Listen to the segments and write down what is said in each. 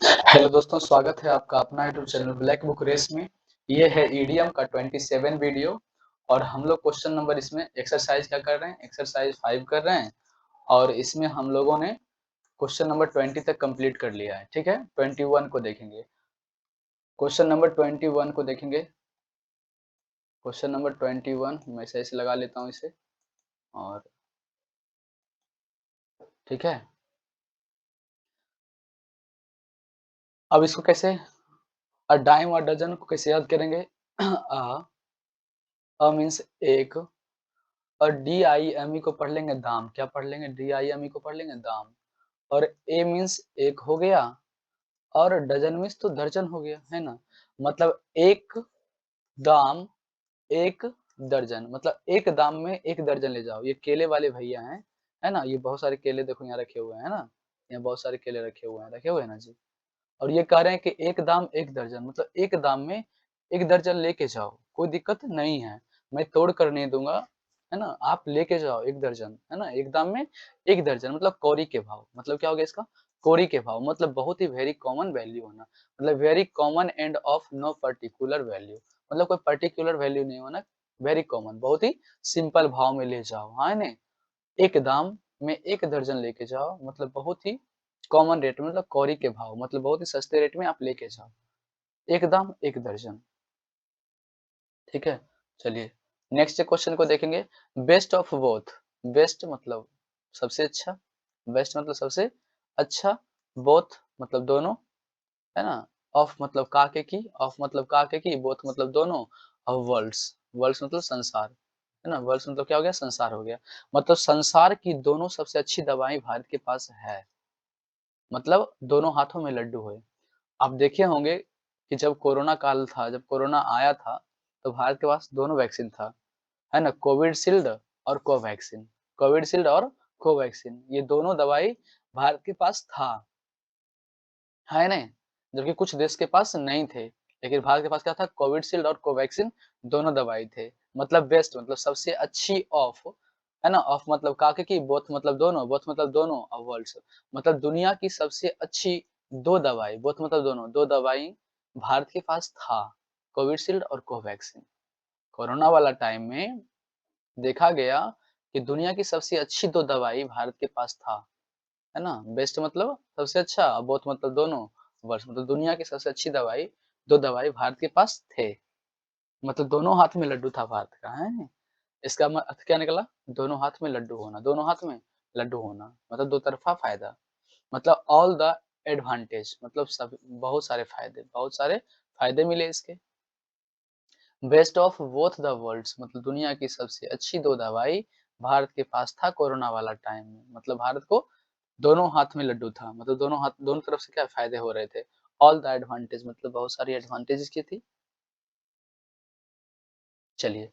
Hello दोस्तों, स्वागत है आपका अपना YouTube channel black book race में। ये है ईडीएम का 27 वीडियो और हम लोग क्वेश्चन नंबर इसमें एक्सरसाइज क्या कर रहे हैं, एक्सरसाइज 5 कर रहे हैं और इसमें हम लोगों ने क्वेश्चन नंबर 20 तक कंप्लीट कर लिया है। ठीक है, 21 को देखेंगे। क्वेश्चन नंबर 21 को देखेंगे। क्वेश्चन नंबर 21 मैं सही से लगा लेता हूँ इसे। और ठीक है, अब इसको कैसे अ डाइम और डजन को कैसे याद करेंगे? मीन्स एक और DIME को पढ़ लेंगे दाम। क्या पढ़ लेंगे? DIME को पढ़ लेंगे दाम। और ए मीन्स एक हो गया और डजन मीन्स तो दर्जन हो गया, है ना? मतलब एक दाम एक दर्जन, मतलब एक दाम में एक दर्जन ले जाओ। ये केले वाले भैया हैं, है ना? ये बहुत सारे केले देखो यहाँ रखे हुए हैं, है ना? यहाँ बहुत सारे केले रखे हुए हैं ना जी। और ये कह रहे हैं कि एक दाम एक दर्जन, मतलब एक दाम में एक दर्जन लेके जाओ, कोई दिक्कत नहीं है, मैं तोड़ कर नहीं दूंगा, है ना? आप लेके जाओ एक दर्जन, है ना? एक दाम में एक दर्जन मतलब कौड़ी के भाव। मतलब क्या हो गया इसका? कौड़ी के भाव मतलब बहुत ही वेरी कॉमन वैल्यू होना, मतलब very common and of no particular value, मतलब कोई पर्टिकुलर वैल्यू नहीं होना, वेरी कॉमन, बहुत ही सिंपल भाव में ले जाओ, हाँ ने? एक दाम में एक दर्जन लेके जाओ, मतलब बहुत ही कॉमन रेट में, मतलब कौड़ी के भाव, मतलब बहुत ही सस्ते रेट में आप लेके जाओ। एक दाम एक दर्जन। ठीक है, चलिए नेक्स्ट क्वेश्चन को देखेंगे। Best of both. बेस्ट मतलब सबसे अच्छा, बेस्ट मतलब सबसे अच्छा, बोथ मतलब दोनों, है ना? ऑफ मतलब का के की, ऑफ मतलब का के की, बोथ मतलब दोनों, और वर्ल्ड्स, वर्ल्ड्स मतलब संसार, है ना? वर्ल्ड्स मतलब क्या हो गया? संसार हो गया। मतलब संसार की दोनों सबसे अच्छी दवाएं भारत के पास है, मतलब दोनों हाथों में लड्डू है। आप देखे होंगे कि जब कोरोना काल था, जब कोरोना आया था, तो भारत के पास दोनों वैक्सीन था, है ना? कोविशील्ड और कोवैक्सीन। कोविशील्ड और कोवैक्सीन ये दोनों दवाई भारत के पास था, है ना? जबकि कुछ देश के पास नहीं थे, लेकिन भारत के पास क्या था? कोविशील्ड और कोवैक्सीन दोनों दवाई थे। मतलब बेस्ट मतलब सबसे अच्छी ऑफ, है ना? ऑफ मतलब का के की, बोथ मतलब दोनों, बोथ मतलब दोनों, और वर्ल्ड्स मतलब दुनिया की सबसे अच्छी 2 दवाई, बोथ मतलब दोनों, 2 दवाई भारत के पास था, कोविशील्ड और कोवैक्सीन। कोरोना वाला टाइम में देखा गया कि दुनिया की सबसे अच्छी 2 दवाई भारत के पास था, है ना? बेस्ट मतलब सबसे अच्छा, बोथ मतलब दोनों, वर्स्ट मतलब दुनिया की सबसे अच्छी दवाई, 2 दवाई भारत के पास थे। मतलब दोनों हाथ में लड्डू था भारत का, हैं? इसका अर्थ क्या निकला? दोनों हाथ में लड्डू होना, दोनों हाथ में लड्डू होना, मतलब दो तरफ़ा फ़ायदा। मतलब ऑल द एडवांटेज मतलब सब बहुत सारे फ़ायदे, बहुत सारे फ़ायदे मिले इसके। Best of both the worlds मतलब दुनिया की सबसे अच्छी 2 दवाई भारत के पास था कोरोना वाला टाइम में। मतलब भारत को दोनों हाथ में लड्डू था, मतलब दोनों हाथ, दोनों तरफ से क्या फ़ायदे हो रहे थे। ऑल द एडवांटेज मतलब बहुत सारी एडवांटेज इसकी थी। चलिए,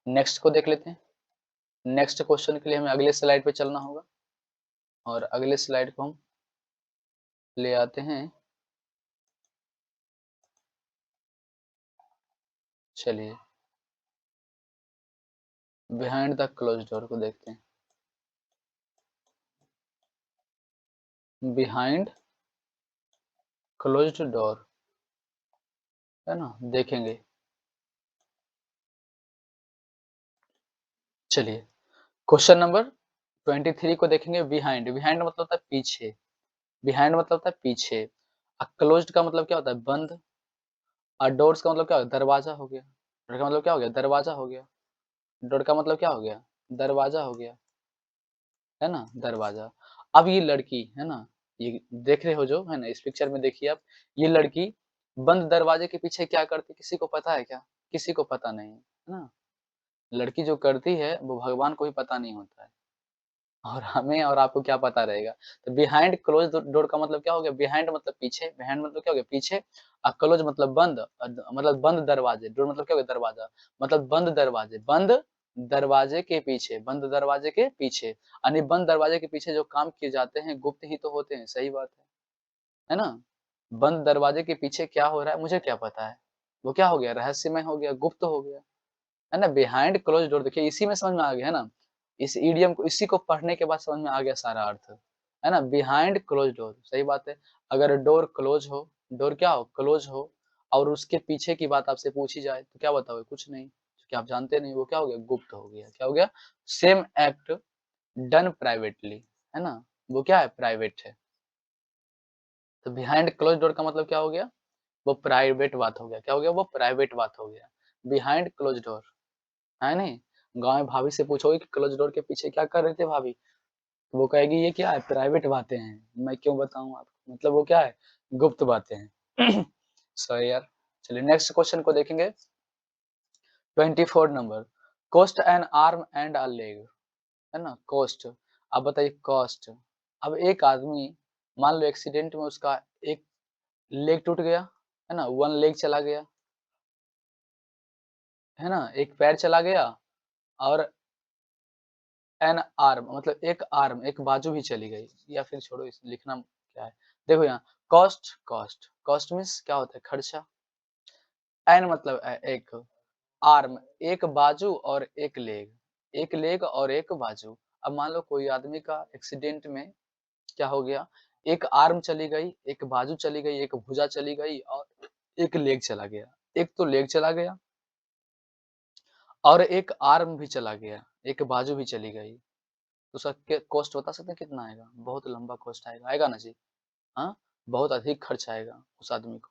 नेक्स्ट को देख लेते हैं। नेक्स्ट क्वेश्चन के लिए हमें अगले स्लाइड पे चलना होगा और अगले स्लाइड को हम ले आते हैं। चलिए, बिहाइंड द क्लोज़्ड डोर को देखते हैं। बिहाइंड क्लोज़्ड डोर, है ना? देखेंगे। चलिए, क्वेश्चन नंबर 23 को देखेंगे। बिहाइंड, बिहाइंड मतलब होता है पीछे, बिहाइंड मतलब होता है पीछे। क्लोज्ड का मतलब क्या होता है? बंद। और डोर्स का मतलब क्या हो गया? दरवाजा हो गया। डोर का मतलब क्या हो गया? दरवाजा हो गया। डोर का मतलब क्या हो गया? दरवाजा हो गया, है ना? दरवाजा। अब ये लड़की, है ना? ये देख रहे हो जो, है ना? इस पिक्चर में देखिए आप, ये लड़की बंद दरवाजे के पीछे क्या करती, किसी को पता है क्या? किसी को पता नहीं, है ना? लड़की जो करती है वो भगवान को भी पता नहीं होता है। और हमें और आपको क्या पता रहेगा? तो बिहाइंड क्लोज़ डोर का मतलब क्या हो गया? बिहाइंड मतलब पीछे, बिहाइंड मतलब क्या हो गया? पीछे। क्लोज़ मतलब बंद, मतलब बंद दरवाजे, डोर मतलब क्या हो गया? दरवाजा, मतलब बंद दरवाजे, बंद दरवाजे के पीछे, बंद दरवाजे के पीछे। यानी बंद दरवाजे के पीछे जो काम किए जाते हैं, गुप्त ही तो होते हैं, सही बात है ना? बंद दरवाजे के पीछे क्या हो रहा है, मुझे क्या पता है? वो क्या हो गया? रहस्यमय हो गया, गुप्त हो गया। है ना? बिहाइंड क्लोज़्ड डोर देखिए इसी में समझ में आ गया, है ना? इस इडियम को, इसी को पढ़ने के बाद समझ में आ गया सारा अर्थ। है ना, बिहाइंड क्लोज डोर, सही बात है। अगर डोर क्लोज हो, डोर क्या हो, क्लोज हो, और उसके पीछे की बात आपसे पूछी जाए तो क्या बताओगे, कुछ नहीं, क्योंकि आप जानते नहीं, वो क्या हो गया, गुप्त हो गया। क्या हो गया, सेम एक्ट डन प्राइवेटली, है ना, वो क्या है, प्राइवेट है। तो बिहाइंड क्लोज डोर का मतलब क्या हो गया, वो प्राइवेट बात हो गया। क्या हो गया, वो प्राइवेट बात हो गया, बिहाइंड क्लोज डोर, है नहीं। गाँव में भाभी से पूछोगे कि क्लोज डोर के पीछे क्या कर रहे थे भाभी, तो वो कहेगी ये क्या है, प्राइवेट बातें हैं, मैं क्यों बताऊं आपको, मतलब वो क्या है, गुप्त बातें हैं। सही यार। चलिए नेक्स्ट क्वेश्चन को देखेंगे। 24 number, cost an arm and a leg, है ना, कोस्ट। अब बताइए कॉस्ट। अब एक आदमी, मान लो एक्सीडेंट में उसका एक लेग टूट गया, है ना, वन लेग चला गया, है ना, एक पैर चला गया, और एन आर्म मतलब एक आर्म, एक बाजू भी चली गई, या फिर छोड़ो इस लिखना क्या है। देखो यहाँ कॉस्ट, कॉस्ट कॉस्ट मीन्स क्या होता है, खर्चा। एन मतलब एक, आर्म एक बाजू और एक लेग, एक लेग और एक बाजू। अब मान लो कोई आदमी का एक्सीडेंट में क्या हो गया, एक आर्म चली गई, एक बाजू चली गई, एक भुजा चली गई, और एक लेग चला गया। एक तो लेग चला गया और एक आर्म भी चला गया, एक बाजू भी चली गई, तो उसका कॉस्ट बता सकते हैं कितना आएगा, बहुत लंबा कॉस्ट आएगा, आएगा ना जी। हाँ, बहुत अधिक खर्च आएगा उस आदमी को।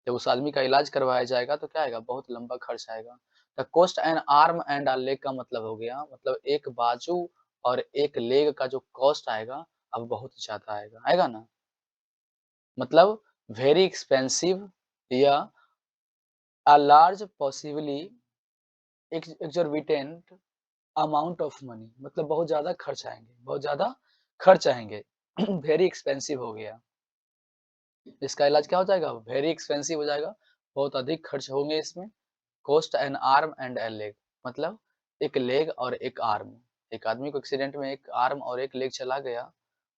जब उस आदमी का इलाज करवाया जाएगा तो क्या आएगा, बहुत लंबा खर्च आएगा। The cost N arm and a leg का मतलब हो गया, मतलब एक बाजू और एक लेग का जो कॉस्ट आएगा, अब बहुत ज्यादा आएगा, आएगा ना, मतलब वेरी एक्सपेंसिव, या a large possibly exorbitant amount of money, मतलब बहुत ज्यादा खर्च आएंगे, बहुत ज्यादा खर्च आएंगे। वेरी एक्सपेंसिव हो गया, इसका इलाज क्या हो जाएगा, वेरी एक्सपेंसिव हो जाएगा, बहुत अधिक खर्च होंगे इसमें। Cost an arm and a leg, मतलब एक लेग और एक आर्म, एक आदमी को एक्सीडेंट में एक आर्म और एक लेग चला गया,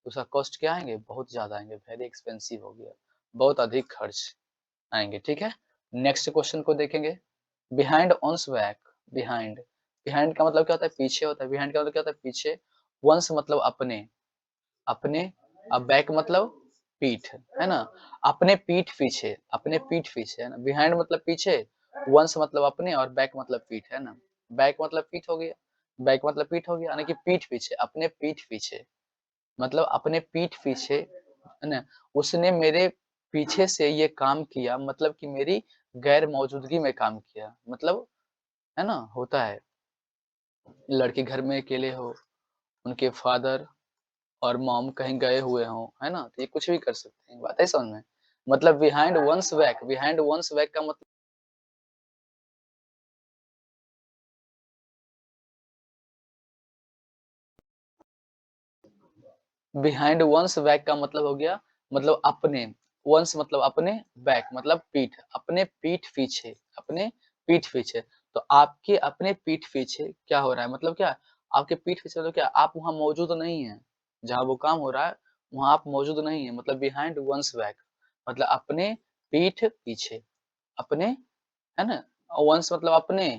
उसका कॉस्ट क्या आएंगे, बहुत ज्यादा आएंगे, वेरी एक्सपेंसिव हो गया, बहुत अधिक खर्च आएंगे, ठीक है। नेक्स्ट क्वेश्चन को देखेंगे। बिहाइंड ऑन्स बैक, बिहाइंड, बिहाइंड का मतलब क्या होता है, पीछे होता है, बिहाइंड का मतलब क्या होता है, पीछे। वंस मतलब अपने, अपने, अब बैक मतलब पीठ, है ना, अपने पीठ पीछे, अपने पीठ पीछे, है ना, बिहाइंड मतलब पीछे, वंस मतलब अपने, और बैक मतलब पीठ, है ना, बैक मतलब पीठ हो गया, बैक मतलब पीठ हो गया, यानी कि पीठ पीछे, अपने पीठ पीछे, मतलब अपने पीठ पीछे, है ना, उसने मेरे पीछे से ये काम किया, मतलब कि मेरी गैर मौजूदगी में काम किया, मतलब, है ना, होता है लड़की घर में अकेले हो, उनके फादर और मॉम कहीं गए हुए हों, है ना, तो ये कुछ भी कर सकते हैं, बात है समझ में। मतलब behind once back, behind once back का मतलब, बिहाइंड वंस बैक का मतलब हो गया, मतलब अपने, वंस मतलब अपने, बैक मतलब पीठ, अपने पीठ पीछे, अपने पीठ पीछे। तो आपके अपने पीठ पीछे क्या हो रहा है, मतलब क्या, आपके पीठ पीछे मतलब क्या, आप वहाँ मौजूद नहीं है, जहाँ वो काम हो रहा है वहाँ आप मौजूद नहीं है, मतलब बिहाइंड वंस बैक, मतलब अपने पीठ पीछे, अपने, है ना, वंस मतलब अपने,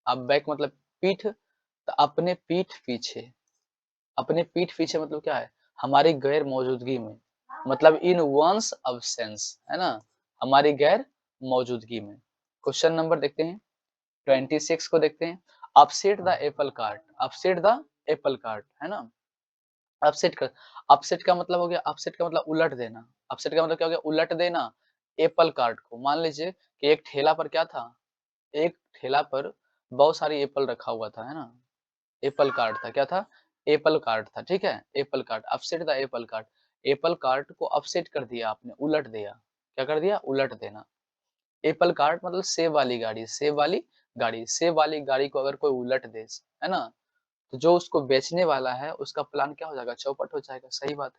अब बैक मतलब पीठ, तो अपने पीठ पीछे, अपने पीठ पीछे मतलब क्या है, हमारी गैर मौजूदगी में, मतलब इन वंस अब्सेंस, है ना, हमारी गैर मौजूदगी में। क्वेश्चन नंबर देखते हैं 26 को देखते हैं। Upset the Apple cart, upset the Apple cart, है ना, अपसेट कर, अपसेट का मतलब हो गया, अपसेट का मतलब उलट देना, अपसेट का मतलब क्या हो गया, उलट देना। एप्पल कार्ट को मान लीजिए कि एक ठेला पर क्या था, एक ठेला पर बहुत सारी एप्पल रखा हुआ था, है ना, एप्पल कार्ट था, क्या था, एप्पल कार्ट था, ठीक है, Apple cart, upset the Apple cart, Apple cart को अपसेट कर दिया आपने, उलट दिया, क्या कर दिया, उलट देना। एप्पल कार्ट मतलब सेब वाली गाड़ी, सेब वाली गाड़ी, सेब वाली गाड़ी को अगर कोई उलट दे, है ना, तो जो उसको बेचने वाला है उसका प्लान क्या हो जाएगा, चौपट हो जाएगा, सही बात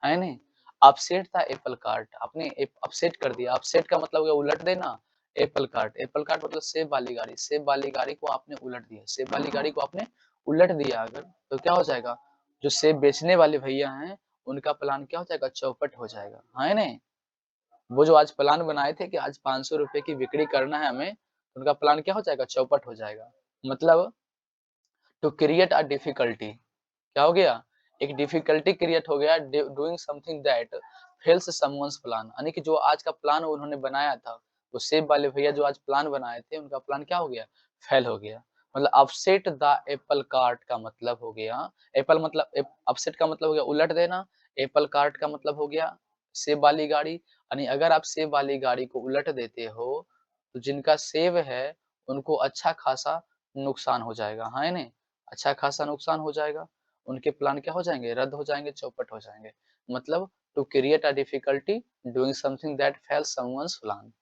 है नहीं। अपसेट था एप्पल कार्ट, आपने अपसेट कर दिया, अपसेट का मतलब हो गया उलट देना, एप्पल कार्ट, एप्पल कार्ट मतलब सेब वाली गाड़ी, सेब वाली गाड़ी को आपने उलट दिया, सेब वाली गाड़ी को आपने उलट दिया अगर, तो क्या हो जाएगा, जो सेब बेचने वाले भैया हैं उनका प्लान क्या हो जाएगा, चौपट हो जाएगा, है नहीं। वो जो आज प्लान बनाए थे कि आज 500 रुपए की बिक्री करना है हमें, उनका प्लान क्या हो जाएगा, चौपट हो जाएगा। मतलब टू क्रिएट अ डिफिकल्टी, क्या हो गया, एक डिफिकल्टी क्रिएट हो गया doing something that fails someone's plan, यानी कि जो आज का प्लान उन्होंने बनाया था, वो सेब वाले भैया जो आज प्लान बनाए थे, उनका प्लान क्या हो गया? फेल हो गया। मतलब अपसेट द एप्पल कार्ट का मतलब हो गया, एप्पल मतलब अपसेट का मतलब हो गया उलट देना, एप्पल कार्ट का मतलब हो गया सेब वाली गाड़ी, यानी अगर आप सेब वाली गाड़ी को उलट देते हो, तो जिनका सेब है, उनको अच्छा खासा नुकसान हो जाएगा, हाँ या नहीं? अच्छा खासा नुकसान हो जाएगा। उनके प्लान क्या हो जाएँगे? रद्द हो जाएँगे, चौपट हो जाएँगे। मतलब to create a difficulty doing something that fails someone's plan,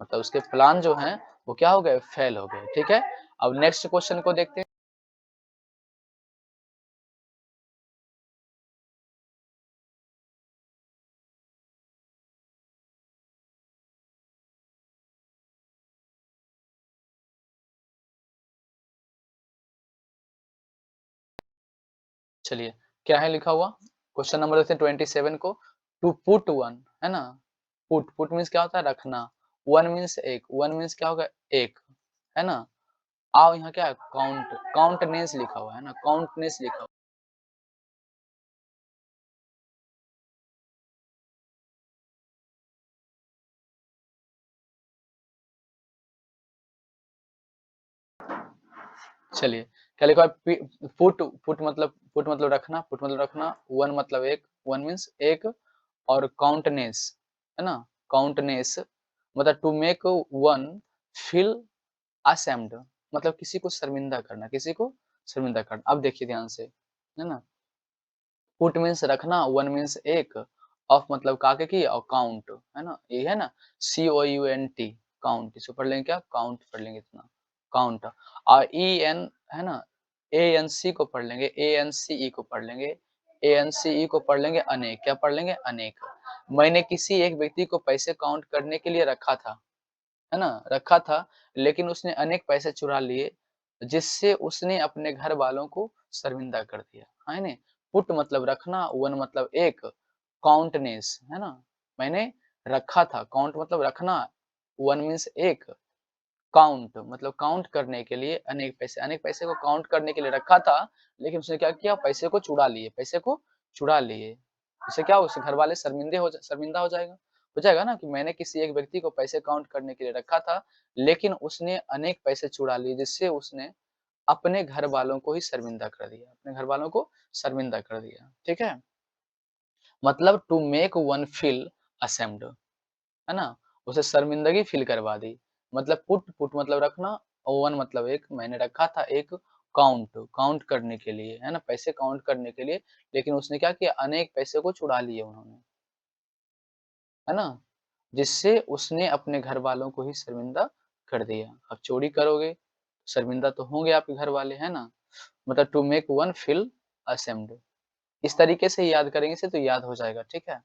मतलब उसके प्लान जो हैं, वो क्या हो गए? फेल हो गए, ठीक है? अब नेक्स्ट क्वेश्चन को देखते हैं। चलिए, क्या है लिखा हुआ? क्वेश्चन नंबर देखते हैं 27 को। टू पुट वन, है ना? पुट, पुट मीन्स क्या होता है? रखना। वन मीन्स एक, वन मीन्स क्या होगा? एक, है ना? आओ यहाँ क्या है? काउंट, काउंटनेस लिखा हुआ है ना? काउंटनेस लिखा हुआ है। चलिए, क्या लिखा है? पुट मतलब रखना, पुट मतलब रखना, वन मतलब एक, वन मीन्स एक, और काउंटनेस, है ना? काउंटनेस मतलब to make one feel ashamed, मतलब किसी को शर्मिंदा करना, किसी को शर्मिंदा करना। अब देखिए ध्यान से, है ना? पुट मीन्स रखना, वन मीन्स एक, ऑफ मतलब का के की, और काउंट, है ना? ये है ना, COUNT, काउंट, इसको पढ़ लेंगे क्या? काउंट पढ़ लेंगे इतना, काउंट। और EN, है ना? ANC को पढ़ लेंगे, ANCE को पढ़ लेंगे, ANCE को पढ़ लेंगे अनेक, क्या पढ़ लेंगे? अनेक। मैंने किसी एक व्यक्ति को पैसे काउंट करने के लिए रखा था, है ना? रखा था, लेकिन उसने अनेक पैसे चुरा लिए, जिससे उसने अपने घर वालों को शर्मिंदा कर दिया, है ना? पुट मतलब रखना, वन मतलब एक, काउंटनेस, है ना? मैंने रखा था, काउंट मतलब रखना, वन मीन्स एक, काउंट मतलब काउंट करने के लिए अनेक पैसे को काउंट करने के लिए रखा था, लेकिन उसने क्या किया? पैसे को चुरा लिए, पैसे को चुरा लिए। उससे क्या, उसके घर वाले शर्मिंदा हो जाएगा ना, कि मैंने किसी एक व्यक्ति को पैसे काउंट करने के लिए रखा था, लेकिन उसने अनेक पैसे चुरा लिए, जिससे उसने अपने घर वालों को ही शर्मिंदा कर दिया, अपने घर वालों को शर्मिंदा कर दिया, ठीक है? मतलब to make one feel ashamed, है ना? उसे शर्मिंदगी फ़ील करवा दी। मतलब पुट मतलब रखना, और वन मतलब एक, मैंने रखा था एक, काउंट करने के लिए, है ना? पैसे काउंट करने के लिए, लेकिन उसने क्या किया? अनेक पैसे को चुरा लिए उन्होंने, है ना? जिससे उसने अपने घरवालों को ही शर्मिंदा कर दिया। अब चोरी करोगे, शर्मिंदा तो होंगे आपके घर वाले, है ना? मतलब to make one feel ashamed. इस तरीके से याद करेंगे इसे तो याद हो जाएगा, ठीक है?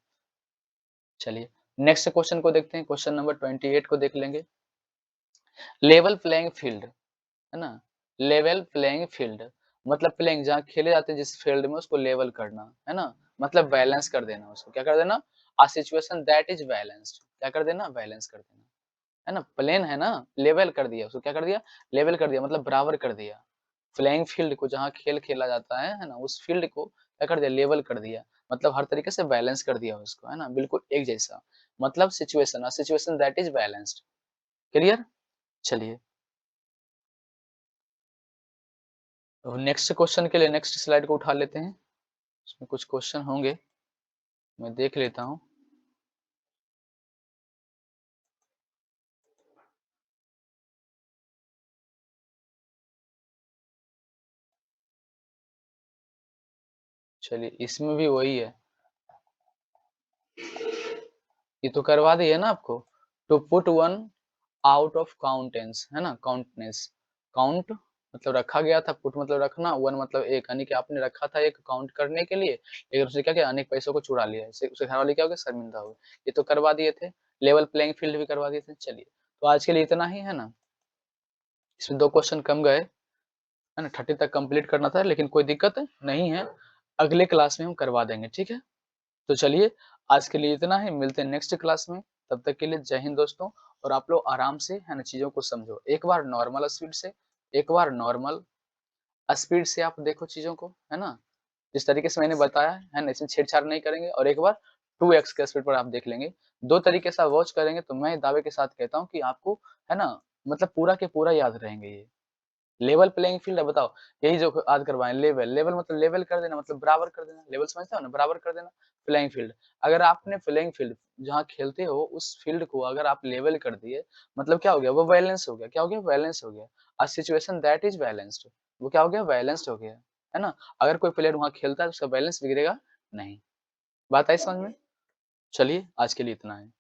चलिए, नेक्स्ट क्वेश्चन को देखते हैं, क्वेश्चन नंबर 28 को देख लेंगे। लेवल प्लेइंग फील्ड, है ना? लेवल प्लेइंग फील्ड मतलब प्लेइंग जहाँ खेले जाते हैं जिस फील्ड में, उसको लेवल करना, है ना? मतलब बैलेंस कर देना उसको, क्या कर देना? A situation that is balanced, क्या कर देना? बैलेंस कर देना, है ना? प्लेन है ना, लेवल कर दिया उसको, क्या कर दिया? लेवल कर दिया मतलब बराबर कर दिया। प्लेइंग फील्ड को जहाँ खेल खेला जाता है ना? उस फील्ड को क्या कर दिया? लेवल कर दिया। मतलब हर तरीके से बैलेंस कर दिया उसको, है ना? बिल्कुल एक जैसा। मतलब situation, a situation that is balanced. Clear? चलिए। तो नेक्स्ट क्वेश्चन के लिए नेक्स्ट स्लाइड को उठा लेते हैं। उसमें कुछ क्वेश्चन होंगे, मैं देख लेता हूँ। चलिए, इसमें भी वही है। ये तो करवा दिए ना आपको। To put one out of countenance, है ना? काउंटनेस, काउंट मतलब रखा गया था, पुट मतलब रखना, वन मतलब एक, यानी कि आपने रखा था एक काउंट करने के लिए, लेकिन उसने क्या किया? अनेक पैसों को चुरा लिया। इससे उसके घर वाले क्या हो गए? शर्मिंदा हो गए। ये तो करवा दिए थे। लेवल प्लेइंग फील्ड भी करवा दिए थे। चलिए, तो आज के लिए इतना ही, है ना? इसमें 2 क्वेश्चन कम गए, है ना? 30 तक कंप्लीट करना था, लेकिन कोई दिक्कत नहीं है। अगले क्लास में हम करवा देंगे, ठीक है? तो चलिए, आज के लिए इतना ही, मिलते हैं नेक्स्ट क्लास में। तब तक के लिए जय हिंद दोस्तों, और आप लोग आराम से, है ना, चीज़ों को समझो। एक बार नॉर्मल स्पीड से, एक बार नॉर्मल स्पीड से आप देखो चीज़ों को, है ना? जिस तरीके से मैंने बताया है ना, इसमें छेड़छाड़ नहीं करेंगे और एक बार 2x के स्पीड पर आप देख लेंगे। 2 तरीके से आप वॉच करेंगे तो मैं दावे के साथ कहता हूँ कि आपको है ना, मतलब पूरा के पूरा याद रहेंगे ये। लेवल प्लेइंग फील्ड है बताओ, यही जो आज करवाएँ लेवल, लेवल मतलब लेवल कर देना मतलब बराबर कर देना, लेवल समझते हो ना? बराबर कर देना, प्लेइंग फील्ड। अगर आपने प्लेइंग फील्ड जहाँ खेलते हो उस फील्ड को अगर आप लेवल कर दिए, मतलब क्या हो गया? वो बैलेंस हो गया, क्या हो गया? बैलेंस हो गया। A situation that is balanced, वो क्या हो गया? बैलेंस्ड हो गया, है ना? अगर कोई प्लेयर वहाँ खेलता है तो उसका बैलेंस बिगड़ेगा नहीं। बात आई समझ में? चलिए आज के लिए इतना है।